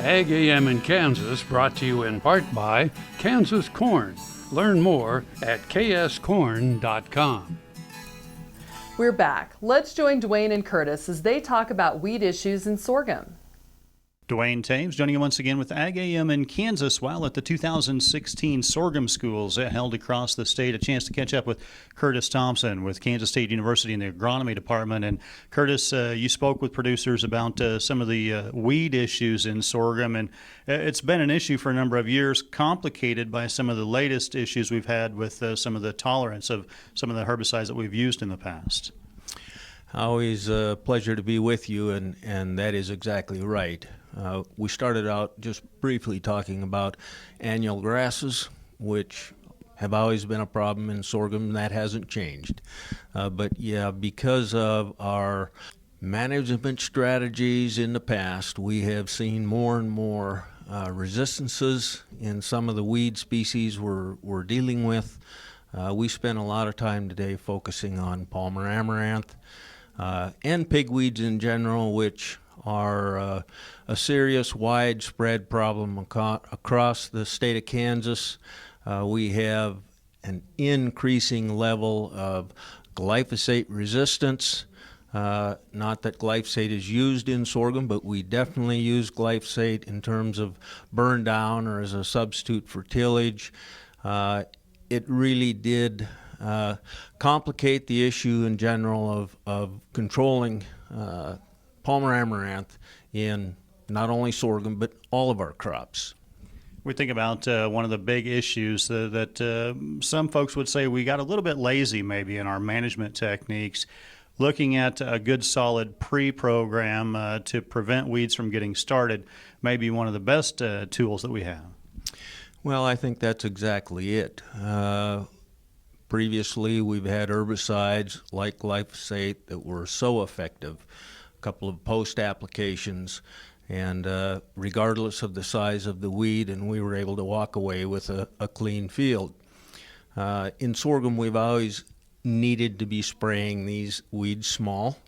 AGam in Kansas, brought to you in part by Kansas Corn. Learn more at kscorn.com. We're back. Let's join Duane and Curtis as they talk about weed issues in sorghum. Duane Toews joining you once again with AGam in Kansas while at the 2016 Sorghum Schools held across the state. A chance to catch up with Curtis Thompson with Kansas State University in the Agronomy Department. And Curtis, you spoke with producers about some of the weed issues in sorghum, and it's been an issue for a number of years, complicated by some of the latest issues we've had with some of the tolerance of some of the herbicides that we've used in the past. Always a pleasure to be with you, and that is exactly right. We started out just briefly talking about annual grasses, which have always been a problem in sorghum. That hasn't changed. But yeah, because of our management strategies in the past, we have seen more and more resistances in some of the weed species we're dealing with. We spent a lot of time today focusing on Palmer Amaranth and pigweeds in general, which are a serious, widespread problem across the state of Kansas. We have an increasing level of glyphosate resistance. Not that glyphosate is used in sorghum, but we definitely use glyphosate in terms of burn down or as a substitute for tillage. It really did complicate the issue in general of controlling Palmer Amaranth in not only sorghum but all of our crops. We think about one of the big issues that some folks would say we got a little bit lazy maybe in our management techniques, looking at a good solid pre-program to prevent weeds from getting started, may be one of the best tools that we have. Well, I think that's exactly it. Previously, we've had herbicides like glyphosate that were so effective, a couple of post applications, and regardless of the size of the weed, and we were able to walk away with a clean field. In sorghum, we've always needed to be spraying these weeds small.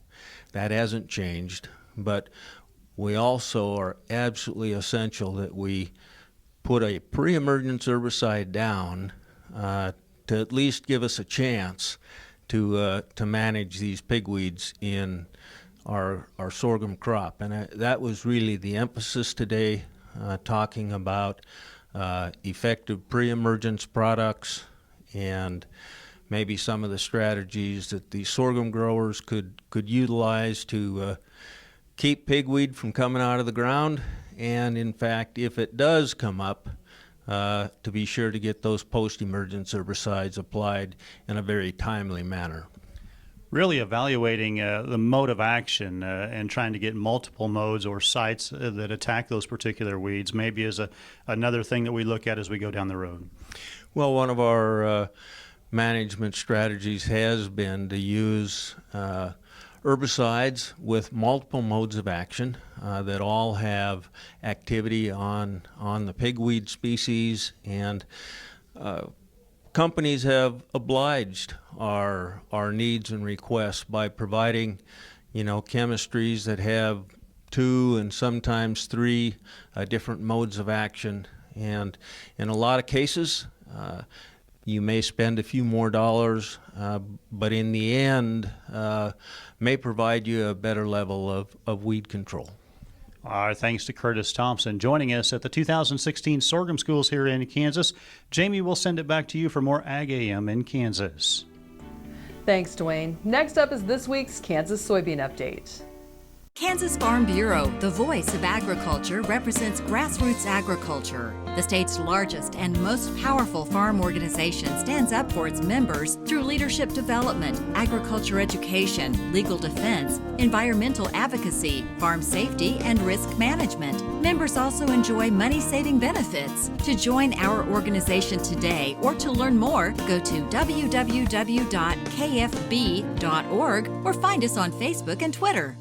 That hasn't changed, but we also are absolutely essential that we put a pre-emergence herbicide down to at least give us a chance to manage these pigweeds in our sorghum crop. And that was really the emphasis today, talking about effective pre-emergence products and maybe some of the strategies that the sorghum growers could utilize to keep pigweed from coming out of the ground, and in fact, if it does come up, to be sure to get those post-emergence herbicides applied in a very timely manner. Really evaluating the mode of action and trying to get multiple modes or sites that attack those particular weeds maybe is another thing that we look at as we go down the road. Well, one of our management strategies has been to use herbicides with multiple modes of action that all have activity on the pigweed species, and companies have obliged our needs and requests by providing, chemistries that have 2 and sometimes 3 different modes of action. And in a lot of cases, you may spend a few more dollars, but in the end, may provide you a better level of weed control. Our thanks to Curtis Thompson joining us at the 2016 Sorghum Schools here in Kansas. Jamie, we'll send it back to you for more AGam in Kansas. Thanks, Duane. Next up is this week's Kansas Soybean Update. Kansas Farm Bureau, the voice of agriculture, represents grassroots agriculture. The state's largest and most powerful farm organization stands up for its members through leadership development, agriculture education, legal defense, environmental advocacy, farm safety, and risk management. Members also enjoy money-saving benefits. To join our organization today or to learn more, go to www.kfb.org or find us on Facebook and Twitter.